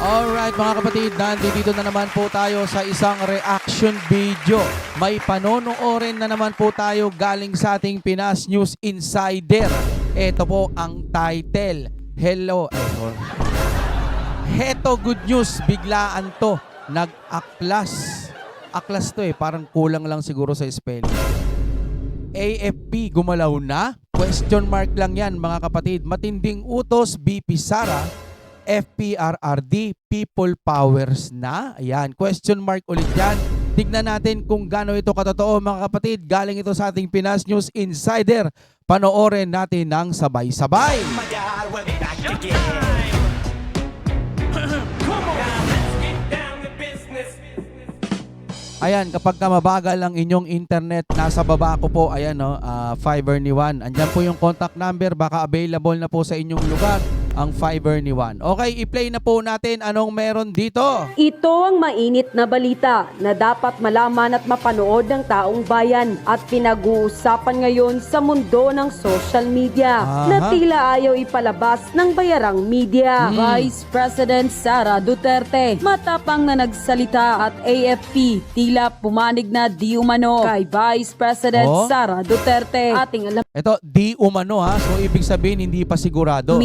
Alright mga kapatid, nandito na naman po tayo sa isang reaction video. May panonoorin na naman po tayo galing sa ating Pinas News Insider. Ito po ang title. Heto good news, biglaan to. Nag-aklas. Aklas to parang kulang lang siguro sa spelling. AFP gumalaw na? Question mark lang yan mga kapatid. Matinding utos, BP Sara. FPRRD, People Powers na. Ayan, question mark ulit yan. Tignan natin kung gaano ito katotoo mga kapatid. Galing ito sa ating Pinas News Insider. Panoorin natin ng sabay-sabay. Ayan, kapag mabagal ang inyong internet, nasa baba ko po, ayan Fiverr ni Juan. Andyan po yung contact number, baka available na po sa inyong lugar ang Fiverr ni Juan. Okay, i-play na po natin anong meron dito. Ito ang mainit na balita na dapat malaman at mapanood ng taong bayan at pinag-uusapan ngayon sa mundo ng social media na tila ayaw ipalabas ng bayarang media. Vice President Sara Duterte matapang na nagsalita at AFP tila pumanig na di umano kay Vice President Sara Duterte. Ating alam ito, di umano so ibig sabihin hindi pa sigurado.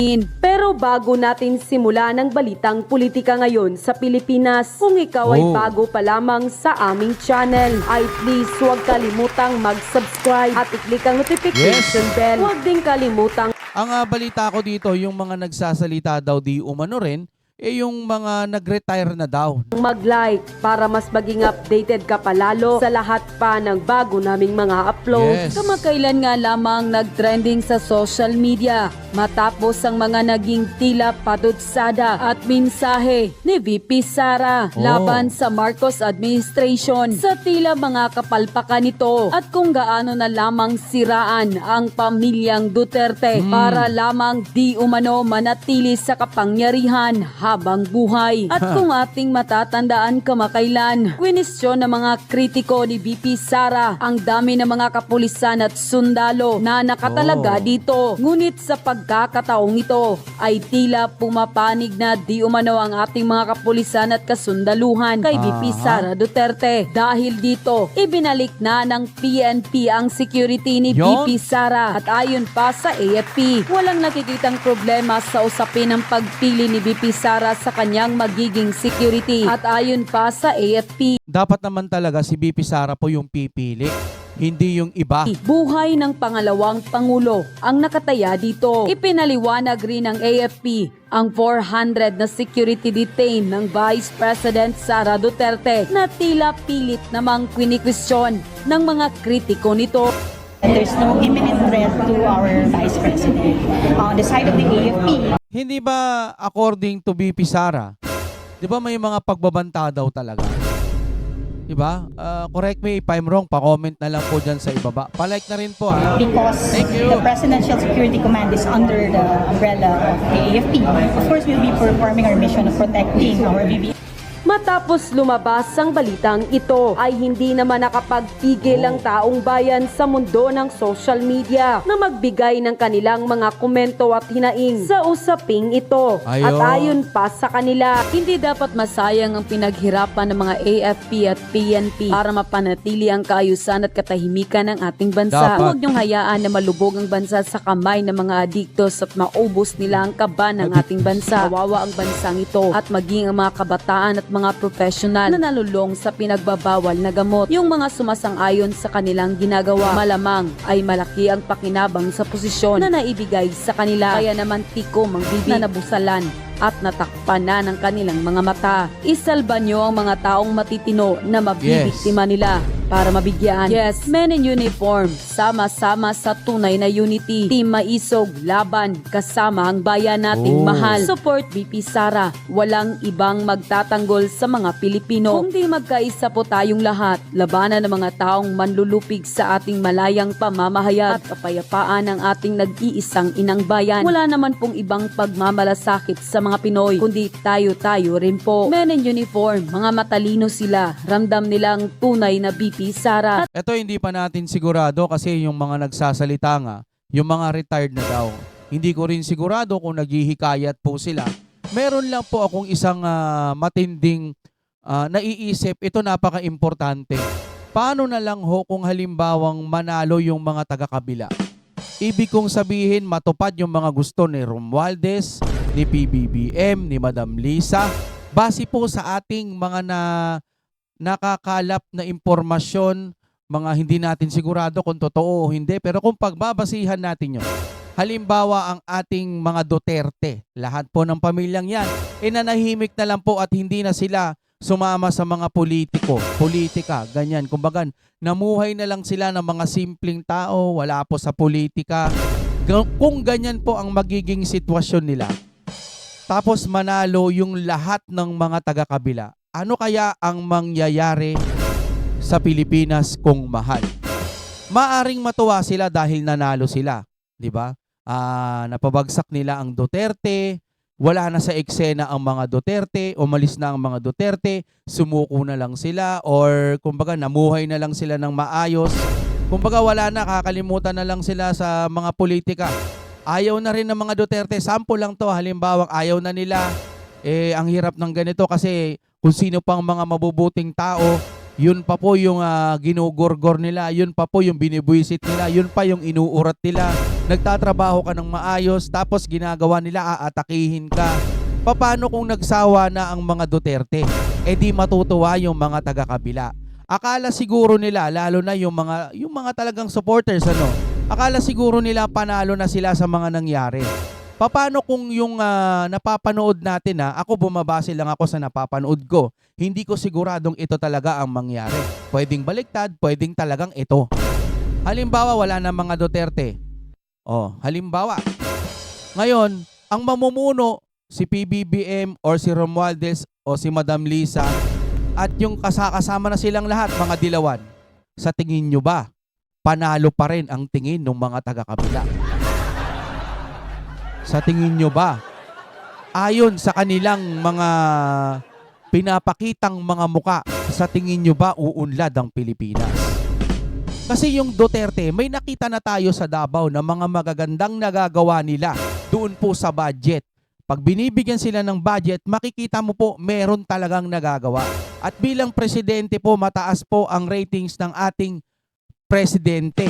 Pero bago natin simula ng balitang politika ngayon sa Pilipinas, kung ikaw ay bago pa lamang sa aming channel, ay please huwag kalimutang mag-subscribe at i-click ang notification bell. Huwag din kalimutang ang balita ko dito, yung mga nagsasalita daw di umano rin, yung mga nag-retire na daw. Mag-like para mas maging updated ka palalo sa lahat pa ng bago naming mga upload. Kamakailan nga lamang nag-trending sa social media matapos ang mga naging tila padutsada at mensahe ni VP Sara laban sa Marcos administration sa tila mga kapalpakan nito at kung gaano na lamang siraan ang pamilyang Duterte para lamang di umano manatili sa kapangyarihan habang buhay. At kung ating matatandaan kamakailan, kwinisyon ng mga kritiko ni VP Sara ang dami ng mga kapulisan at sundalo na nakatalaga dito. Ngunit sa pagkakataong ito ay tila pumapanig na di umano ang ating mga kapulisan at kasundaluhan kay VP Sara Duterte. Dahil dito, ibinalik na ng PNP ang security ni VP Sara at ayon pa sa AFP, walang nakikitang problema sa usapin ng pagpili ni VP Sara sa kanyang magiging security. At ayon pa sa AFP, dapat naman talaga si VP Sara po yung pipili, hindi yung iba. Buhay ng pangalawang pangulo ang nakataya dito. Ipinaliwanag rin ng AFP ang 400 na security detained ng Vice President Sara Duterte na tila pilit namang kwinikwestiyon ng mga kritiko nito. There's no imminent threat to our Vice President. On the side of the AFP, hindi ba according to VP Sara, di ba may mga pagbabanta daw talaga? Di ba? Correct me if I'm wrong, pa-comment na lang po dyan sa ibaba. Pa-like na rin po because the Presidential Security Command is under the umbrella of the AFP. Of course, we'll be performing our mission of protecting our VP. Matapos lumabas ang balitang ito ay hindi naman nakapagpigil ang taong bayan sa mundo ng social media na magbigay ng kanilang mga komento at hinaing sa usaping ito. At ayon pa sa kanila, hindi dapat masayang ang pinaghirapan ng mga AFP at PNP para mapanatili ang kaayusan at katahimikan ng ating bansa. Huwag niyong hayaan na malubog ang bansa sa kamay ng mga adiktos at maubos nila ang kaba ng ating bansa. Kawawa ang bansang ito at maging ang mga kabataan at mga profesional na nalulong sa pinagbabawal na gamot. Yung mga sumasang-ayon sa kanilang ginagawa, malamang ay malaki ang pakinabang sa posisyon na naibigay sa kanila. Kaya naman tikom ang bibig na nabusalan at natakpan na ng kanilang mga mata. Isalba nyo ang mga taong matitino na mabibiktima nila para mabigyan. Men in uniform, sama-sama sa tunay na unity. Team Maisog, laban, kasama ang bayan nating mahal. Support VP Sara. Walang ibang magtatanggol sa mga Pilipino. Kung di magkaisa po tayong lahat, labanan ng mga taong manlulupig sa ating malayang pamamahayag at kapayapaan ng ating nag-iisang inang bayan. Wala naman pong ibang pagmamalasakit sa mga Pinoy, kundi tayo-tayo rin po. Men in uniform, mga matalino sila. Ramdam nilang tunay na VP Sara. Ito hindi pa natin sigurado kasi yung mga nagsasalita nga, yung mga retired na daw. Hindi ko rin sigurado kung naghihikayat po sila Meron lang po akong isang matinding naiisip. Ito napaka-importante. Paano na lang ho kung halimbawang manalo yung mga taga-kabila? Ibig kong sabihin, matupad yung mga gusto ni Romualdez, ni PBBM, ni Madam Lisa. Base po sa ating mga nakakalap na impormasyon, mga hindi natin sigurado kung totoo o hindi. Pero kung pagbabasihan natin yun, halimbawa ang ating mga Duterte, lahat po ng pamilyang yan, nanahimik na lang po at hindi na sila sumama sa mga politika, ganyan. Kumbaga, namuhay na lang sila ng mga simpleng tao, wala po sa politika. Kung ganyan po ang magiging sitwasyon nila, tapos manalo yung lahat ng mga taga-kabila, ano kaya ang mangyayari sa Pilipinas kung mahal? Maaring matuwa sila dahil nanalo sila, di ba? Napabagsak nila ang Duterte, wala na sa eksena ang mga Duterte, umalis na ang mga Duterte, sumuko na lang sila, or kumbaga namuhay na lang sila ng maayos. Kumbaga wala na, kakalimutan na lang sila sa mga politika. Ayaw na rin ng mga Duterte, sample lang to, halimbawa ayaw na nila, ang hirap ng ganito kasi kung sino pang mga mabubuting tao, yun pa po yung ginugorgor nila, yun pa po yung binibuisit nila, yun pa yung inuurat nila. Nagtatrabaho ka ng maayos, tapos ginagawa nila, aatakihin ka. Paano kung nagsawa na ang mga Duterte? Di matutuwa yung mga taga-kabila. Akala siguro nila, lalo na yung mga talagang supporters, akala siguro nila panalo na sila sa mga nangyari. Paano kung yung napapanood natin, ako bumabase lang ako sa napapanood ko, hindi ko siguradong ito talaga ang mangyari. Pwedeng baliktad, pwedeng talagang ito. Halimbawa, wala na mga Duterte. Halimbawa. Ngayon, ang mamumuno, si PBBM or si Romualdez o si Madam Lisa at yung kasama na silang lahat, mga dilawan. Sa tingin nyo ba, panalo pa rin ang tingin ng mga taga-kabila? Sa tingin nyo ba, ayon sa kanilang mga pinapakitang mga muka, sa tingin nyo ba uunlad ang Pilipinas? Kasi yung Duterte, may nakita na tayo sa Davao na mga magagandang nagagawa nila doon po sa budget. Pag binibigyan sila ng budget, makikita mo po meron talagang nagagawa. At bilang presidente po, mataas po ang ratings ng ating presidente.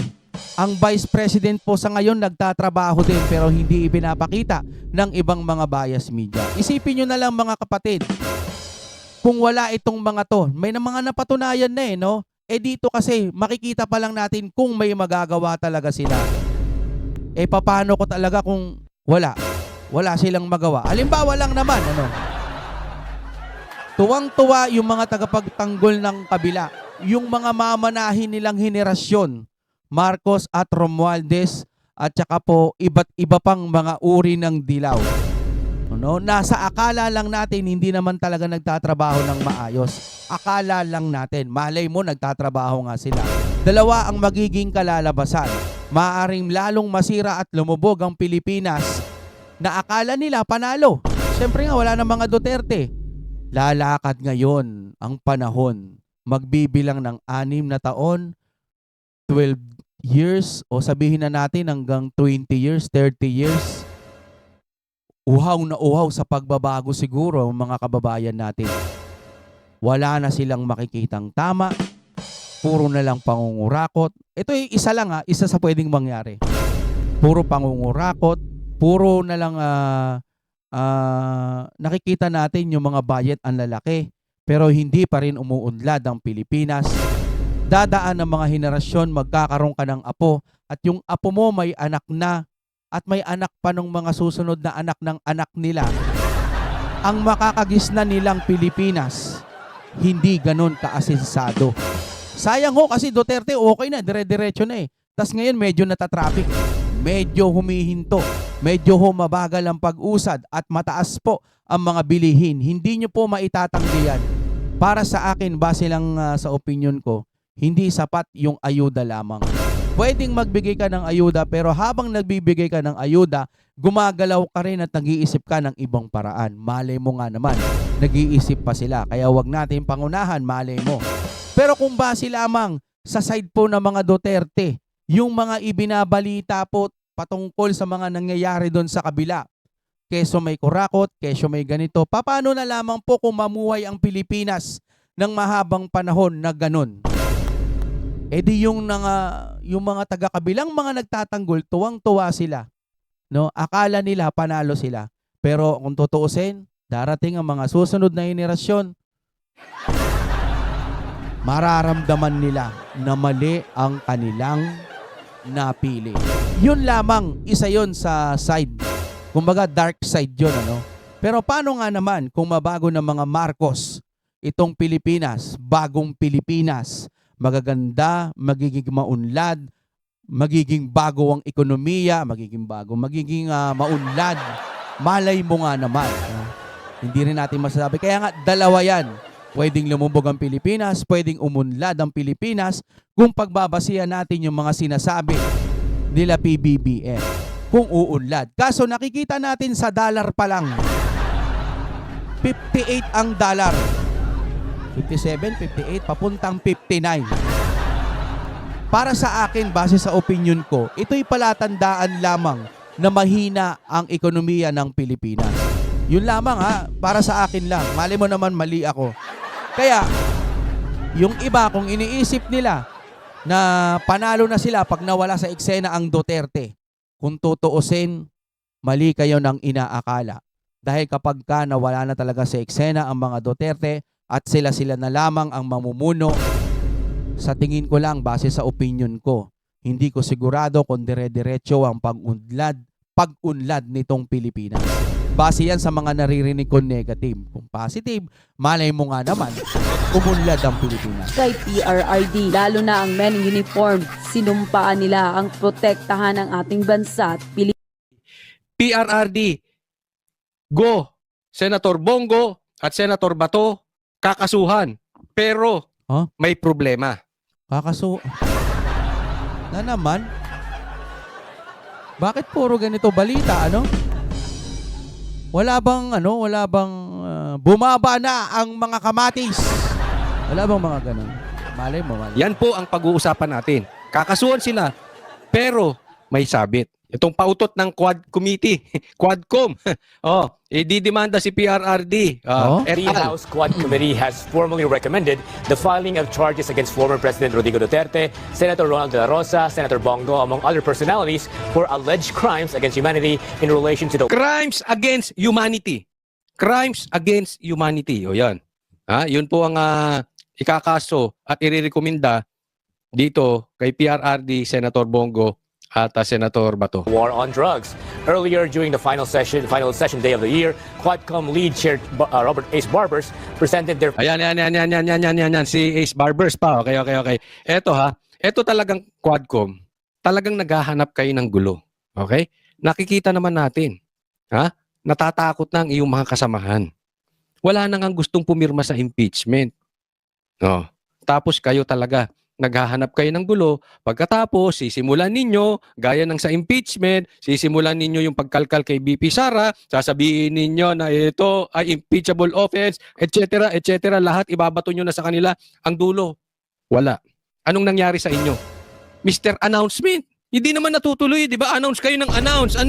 Ang vice president po sa ngayon nagtatrabaho din pero hindi ipinapakita ng ibang mga bias media. Isipin nyo na lang mga kapatid, kung wala itong mga to, may mga napatunayan na no? Dito kasi makikita pa lang natin kung may magagawa talaga sila. Paano ko talaga kung wala silang magawa? Halimbawa lang naman, tuwang-tuwa yung mga tagapagtanggol ng kabila, yung mga mamanahin nilang henerasyon, Marcos at Romualdez, at saka po iba't iba pang mga uri ng dilaw. Nasa akala lang natin, hindi naman talaga nagtatrabaho ng maayos. Akala lang natin, malay mo nagtatrabaho nga sila. Dalawa ang magiging kalalabasan. Maaring lalong masira at lumubog ang Pilipinas na akala nila panalo. Siyempre nga wala na mga Duterte. Lalakad ngayon ang panahon. Magbibilang ng 6 na taon, 12 years, o sabihin na natin hanggang 20 years, 30 years. Uhaw na uhaw sa pagbabago siguro ang mga kababayan natin. Wala na silang makikitang tama. Puro na lang pangungurakot. Ito ay isa lang isa sa pwedeng mangyari. Puro pangungurakot, puro na lang nakikita natin yung mga budget ang lalaki pero hindi pa rin umuunlad ang Pilipinas. Dadaan ng mga henerasyon, magkakaroon ka ng apo at yung apo mo may anak na at may anak pa ng mga susunod na anak ng anak nila. Ang makakagisna nilang Pilipinas, hindi ganun kaasensado. Sayang ho kasi Duterte okay na, dire-diretso na Tas ngayon medyo natatraffic, medyo humihinto, medyo mabagal ang pag-usad at mataas po ang mga bilihin. Hindi nyo po maitatanggi yan. Para sa akin, base lang sa opinion ko, hindi sapat yung ayuda lamang. Pwedeng magbigay ka ng ayuda pero habang nagbibigay ka ng ayuda, gumagalaw ka rin at nag-iisip ka ng ibang paraan. Malay mo nga naman, nag-iisip pa sila. Kaya wag natin pangunahan, malay mo. Pero kung base lamang sa side po ng mga Duterte, yung mga ibinabalita po patungkol sa mga nangyayari doon sa kabila, keso may kurakot, keso may ganito. Paano na lamang po kung mamuhay ang Pilipinas ng mahabang panahon na ganun? Eh di yung mga taga-kabilang mga nagtatanggol, tuwang-tuwa sila. No? Akala nila panalo sila. Pero kung tutuusin, darating ang mga susunod na henerasyon, mararamdaman nila na mali ang kanilang napili. Yun lamang, isa yun sa side. Kumbaga dark side yun, ano? Pero paano nga naman kung mabago ng mga Marcos itong Pilipinas, bagong Pilipinas, magaganda, magiging maunlad, magiging bago ang ekonomiya, magiging maunlad. Malay mo nga naman. Hindi rin natin masasabi. Kaya nga, dalawa yan. Pwedeng lumubog ang Pilipinas, pwedeng umunlad ang Pilipinas kung pagbabasihan natin yung mga sinasabi nila PBBM kung uunlad. Kaso nakikita natin sa dollar pa lang, 58 ang dollar. 57, 58, papuntang 59. Para sa akin, base sa opinion ko, ito'y palatandaan lamang na mahina ang ekonomiya ng Pilipinas. Yun lamang para sa akin lang. Mali mo naman mali ako. Kaya, yung iba kung iniisip nila na panalo na sila pag nawala sa eksena ang Duterte, kung tutuusin, mali kayo ng inaakala. Dahil kapag nawala na talaga sa eksena ang mga Duterte at sila na lamang ang mamumuno, sa tingin ko lang, base sa opinion ko, hindi ko sigurado kung dire-diretso ang pag-unlad nitong Pilipinas. Base yan sa mga naririnig ko negative. Kung positive, malay mo nga naman, umunlad ang Pilipinas. Kay PRRD, lalo na ang men in uniform, sinumpaan nila ang protektahan ng ating bansa at PRRD, go! Senator Bongo at Senator Bato, kakasuhan. Pero, may problema. Na naman? Bakit puro ganito balita, ano? Wala bang bumaba na ang mga kamatis? Wala bang mga ganun? Malay mo. Yan po ang pag-uusapan natin. Kakasuhan sila, pero may sabit. Itong pautot ng Quad Committee, Quadcom. Didemanda si PRRD. The House Quad Committee has formally recommended the filing of charges against former President Rodrigo Duterte, Senator Ronald de la Rosa, Senator Bongo, among other personalities, for alleged crimes against humanity in relation to the Crimes against humanity. Crimes against humanity. O yan. Yun po ang ikakaso at irerekomenda dito kay PRRD, Senator Bongo, at Senator Bato. war on drugs. Earlier during the final session day of the year, Quadcom lead chair Robert Ace Barbers presented their Ayan. Si Ace Barbers pa. Okay. Ito talagang Quadcom. Talagang naghahanap kayo ng gulo. Okay? Nakikita naman natin. Natatakot na ang iyong mga kasamahan. Wala nang gustong pumirma sa impeachment. Tapos kayo talaga naghahanap kayo ng gulo. Pagkatapos, sisimulan ninyo, gaya ng sa impeachment, sisimulan ninyo yung pagkalkal kay BP Sara, sasabihin ninyo na ito ay impeachable offense, etc., etc. Lahat ibabato nyo na sa kanila. Ang dulo, wala. Anong nangyari sa inyo? Mr. Announcement. Hindi naman natutuloy, di ba? Announce kayo ng announce.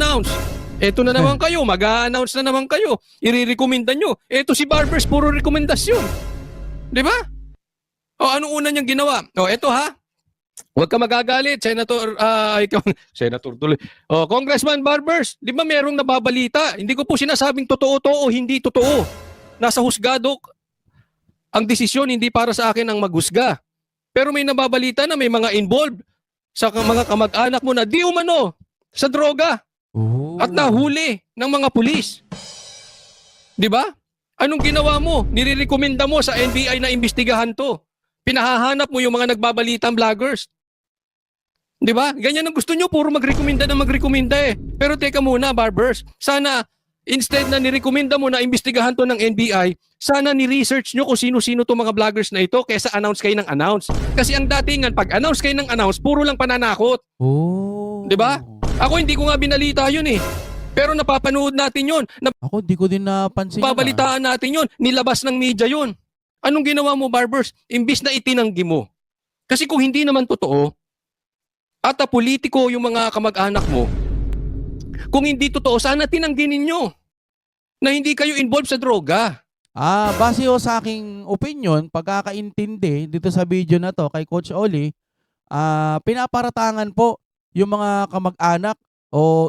Eto na naman kayo, mag-a-announce na naman kayo. Irirekomenda nyo. Eto si Barbers, puro rekomendasyon. Di ba? Anong una niyang ginawa? Eto Huwag ka magagalit, Senator tuloy. Congressman Barbers, di ba merong nababalita? Hindi ko po sinasabing totoo to o hindi totoo. Nasa husgado ang desisyon, hindi para sa akin ang maghusga. Pero may nababalita na may mga involved sa mga kamag-anak mo na di umano sa droga at nahuli ng mga pulis. Di ba? Anong ginawa mo? Nirekomenda mo sa NBI na imbestigahan to. Pinahahanap mo yung mga nagbabalitang vloggers. Di ba? Ganyan ang gusto nyo, puro magrekomenda eh. Pero teka muna, Barbers, sana instead na nirekomenda mo na imbestigahan to ng NBI, sana ni-research nyo kung sino-sino to mga vloggers na ito kaysa announce kayo ng announce. Kasi ang datingan, pag announce kayo ng announce, puro lang pananakot. Di ba? Ako hindi ko nga binalita yun eh. Pero napapanood natin yun. Ako, di ko din napansin. Babalitaan natin yun. Nilabas ng media yun. Anong ginawa mo, Barbers? Imbis na itinanggi mo. Kasi kung hindi naman totoo, at politiko yung mga kamag-anak mo, kung hindi totoo, sana tinanggi ninyo. na hindi kayo involved sa droga. Base ho sa aking opinion, pagkakaintindi dito sa video na to kay Coach Oli, pinaparatangan po yung mga kamag-anak o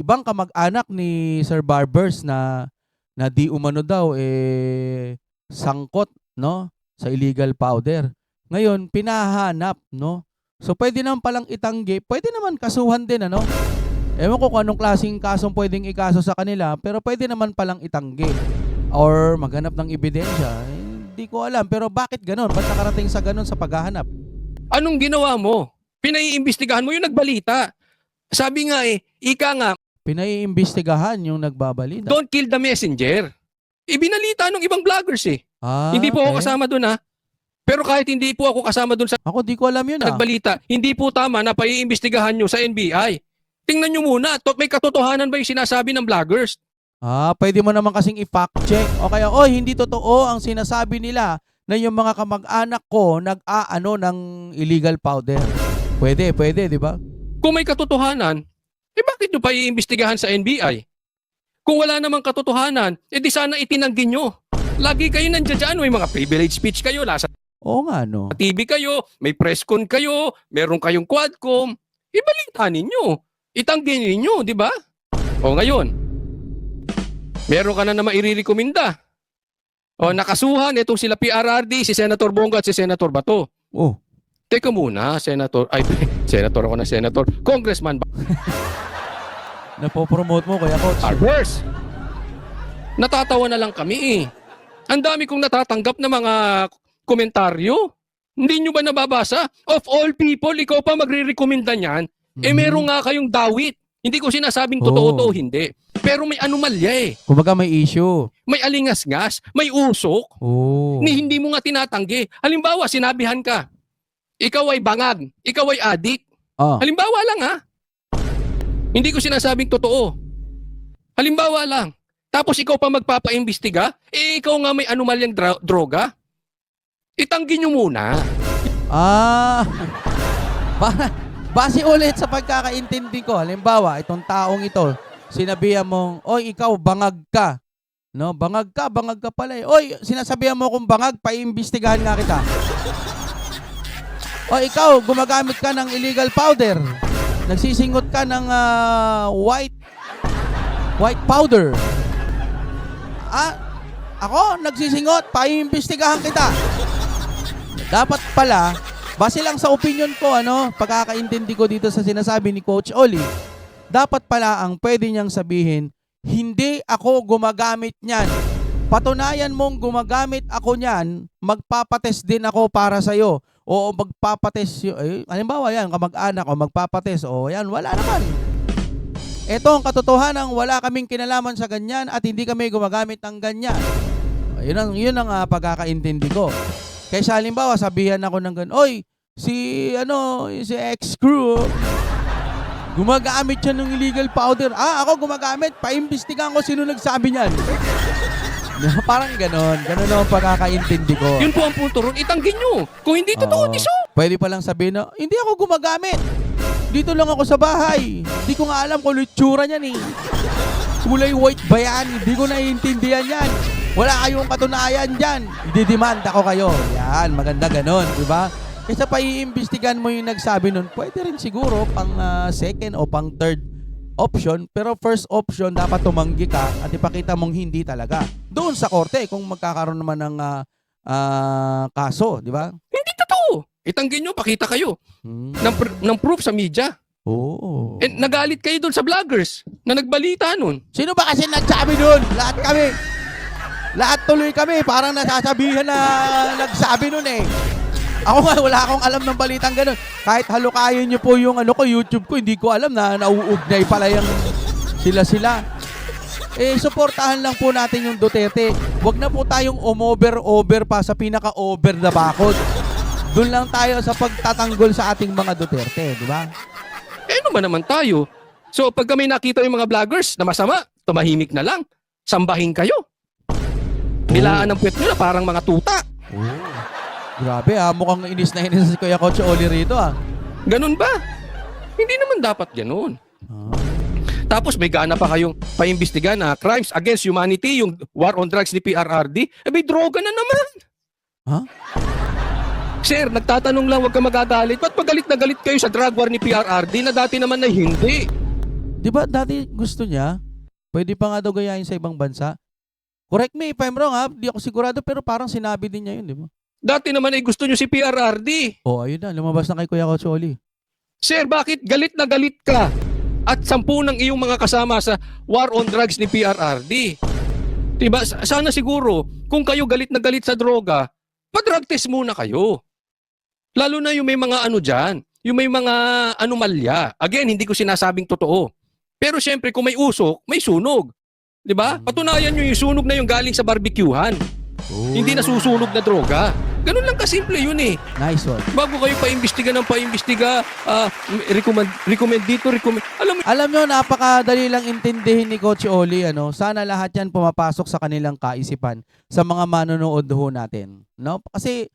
ibang kamag-anak ni Sir Barbers na di umano daw sangkot, no, sa illegal powder. Ngayon pinahanap, no. So pwede naman palang itanggi, pwede naman kasuhan din, ano. Ewan ko kung anong klaseng kasong pwedeng ikaso sa kanila, pero pwede naman palang itanggi or maghanap ng ebidensya. Hindi ko alam, pero bakit ganon? Ba't nakarating sa ganon sa paghahanap? Anong ginawa mo? Pinaiimbestigahan mo yung nagbalita. Sabi nga ika nga, Pinaiimbestigahan yung nagbabalita. don't kill the messenger. Ibinalita ng ibang vloggers Hindi po ako Okay. kasama doon Pero kahit hindi po ako kasama doon sa Ako di ko alam yun nagbalita, hindi po tama na paiimbestigahan nyo sa NBI. Tingnan nyo muna, may katotohanan ba yung sinasabi ng vloggers? Pwede mo naman kasing i-fact check. O kaya, hindi totoo ang sinasabi nila na yung mga kamag-anak ko nag-aano ng illegal powder. Pwede, di ba? Kung may katotohanan, bakit nyo paiimbestigahan sa NBI? Kung wala namang katotohanan, di sana itinanggi nyo. Lagi kayo nandiyan dyan, may mga privilege speech kayo, nasa Oo nga, no. TV kayo, may press con kayo, meron kayong quadcom. Ibalita ninyo. Itanggi ninyo, di ba? O ngayon, meron ka na mairekomenda. O nakasuhan, itong sila PRRD, si Senator Bongo at si Senator Bato. Oh, Teka muna, Senator, Senator ako na Senator, Congressman napopromote mo, Kuya Coach. Barbers. Natatawa na lang kami Ang dami kong natatanggap na mga komentaryo. Hindi nyo ba nababasa? Of all people, ikaw pa magre-recommenda niyan. Meron nga kayong dawit. Hindi ko sinasabing totoo to o hindi. Pero may anomalya Kumbaga may issue. May alingas-ngas, may usok, Oh. ni hindi mo nga tinatanggi. Halimbawa, sinabihan ka, ikaw ay bangag, ikaw ay adik. Halimbawa lang Hindi ko sinasabing totoo. Halimbawa lang. Tapos ikaw pa magpapaimbestiga, ikaw nga may anomalyang droga. Itanggi nyo muna. Base ulit sa pagkakaintindi ko. Halimbawa, itong taong ito, sinabihan mong, oy, ikaw, bangag ka. No, bangag ka pala. Oy, sinasabihan mo kung bangag, paiimbestigahan nga kita. O ikaw, gumagamit ka ng illegal powder. Nagsisingot ka ng white powder. Ako, nagsisingot, paiimbestigahan kita. Dapat pala, base lang sa opinion ko, pagkakaintindi ko dito sa sinasabi ni Coach Oli, dapat pala ang pwede niyang sabihin, hindi ako gumagamit niyan. Patunayan mong gumagamit ako niyan, magpapatest din ako para sa'yo. O magpapatest, halimbawa yan, kamag-anak o magpapatest, yan, wala naman. Ito ang katotohanan, wala kaming kinalaman sa ganyan at hindi kami gumagamit ng ganyan. Yun ang pagkakaintindi ko. Kaysa halimbawa, sabihan ako ng ganyan, oy, si ex-crew, gumagamit siya ng illegal powder. Ako gumagamit, paimbestigahan ko sino nagsabi niyan. Parang ganon ang pagkakaintindi ko. Yun po ang punto ron, itanggi nyo. Kung hindi totoo, diso. Pwede palang sabihin na, hindi ako gumagamit. Dito lang ako sa bahay. Hindi ko nga alam kung ano yung tsura niyan Kulay white ba yan? Hindi ko naiintindihan yan. Wala kayong katunayan dyan. Didemand ako kayo. Yan, maganda ganon, di ba? Kaysa pa iimbestigan mo yung nagsabi nun, pwede rin siguro pang second o pang third option. Pero first option, dapat tumanggi ka at ipakita mong hindi talaga. Doon sa korte, kung magkakaroon naman ng kaso, di ba? Hindi totoo. Itanggi nyo, pakita kayo ng proof sa media. Oo. Nagalit kayo doon sa vloggers na nagbalita nun. Sino ba kasi nagsabi doon? Lahat kami. Lahat tuloy kami. Parang nasasabihan na nagsabi nun Ako nga, wala akong alam ng balitang ganun. Kahit halukayin nyo po yung YouTube ko, hindi ko alam na nauugnay pala yung sila. Suportahan lang po natin yung Duterte. Huwag na po tayong umover pa sa pinaka-over na bakod. Doon lang tayo sa pagtatanggol sa ating mga Duterte, di ba? Ano ba naman tayo? So pag kami nakita yung mga vloggers na masama, tumahimik na lang. Sambahin kayo. Bilaan ng puwet nyo na parang mga tuta. Grabe mukhang inis na inis si Kuya Coach Oli rito Ganun ba? Hindi naman dapat ganun. Tapos may gana pa kayong paimbestiga na crimes against humanity, yung war on drugs ni PRRD. May droga na naman. Ha? Sir, nagtatanong lang, huwag ka magagalit. Ba't magalit na galit kayo sa drug war ni PRRD na dati naman na hindi? Di ba dati gusto niya? Pwede pa nga daw gayahin sa ibang bansa. Correct me if I'm wrong ha. Di ako sigurado pero parang sinabi din niya yun, di ba? Dati naman ay gusto nyo si PRRD. Oh, ayun na. Lumabas na kay Kuya Coach Oli. Sir, bakit galit na galit ka? At 10 ng iyong mga kasama sa war on drugs ni PRRD. Diba? Sana siguro, kung kayo galit na galit sa droga, pa-drug test muna kayo. Lalo na yung may mga ano dyan, yung may mga anomalya. Again, hindi ko sinasabing totoo. Pero syempre, kung may usok, may sunog. Diba? Patunayan nyo yung sunog na yung galing sa barbecuehan. Hindi na susunog na droga. Ganun lang kasimple yun eh. Nice one. Bago kayo paimbestiga ng paimbestiga, recommend dito, recommend. Alam mo, Alam nyo, napakadali lang intindihin ni Coach Oli. Ano? Sana lahat yan pumapasok sa kanilang kaisipan sa mga manonood ho natin. No? Kasi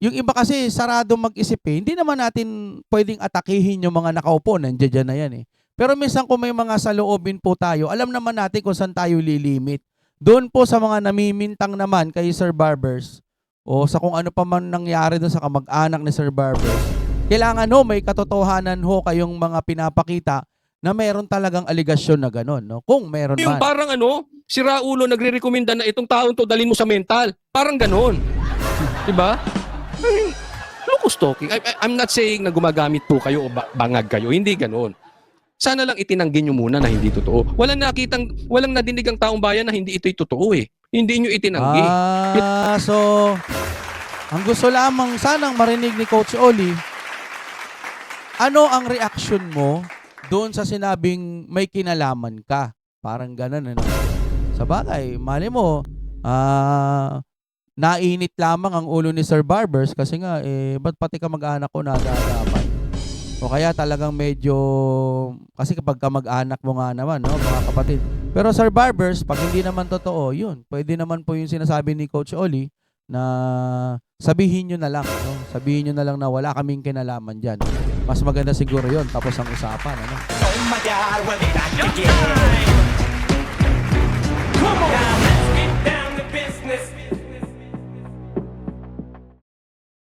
yung iba kasi sarado mag-isip eh. Hindi naman natin pwedeng atakihin yung mga nakaupo. Nandiyan na yan eh. Pero minsan kung may mga saloobin po tayo, alam naman natin kung saan tayo lilimit. Doon po sa mga namimintang naman kay Sir Barbers o sa kung ano pa man nangyari doon sa kamag-anak ni Sir Barbers, kailangan ho may katotohanan ho kayong mga pinapakita na meron talagang aligasyon na gano'n, no? Kung meron yung man. parang ano, si Raulo nagre-recommenda na itong taon to dalhin mo sa mental. Parang ganon. Diba? Locus talking. I'm not saying na gumagamit po kayo o bangag kayo. Hindi ganon. Sana lang itinanggi nyo muna na hindi totoo. Walang nadinig ang taong bayan na hindi ito'y totoo eh. Hindi nyo itinanggi. So, ang gusto lamang sanang marinig ni Coach Oli, ano ang reaction mo doon sa sinabing may kinalaman ka? Parang ganun, ano? Sa bagay, mali mo, nainit lamang ang ulo ni Sir Barbers kasi nga, ba't pati ka mag-anak ko nadadamay? O kaya talagang medyo, kasi kapag kamag-anak mo nga naman, no, mga kapatid. Pero Sir Barbers, pag hindi naman totoo, yun, pwede naman po yung sinasabi ni Coach Oli na sabihin nyo na lang, no? Sabihin nyo na lang na wala kaming kinalaman dyan. Mas maganda siguro yun, tapos ang usapan, ano? Oh my God, what did I forget?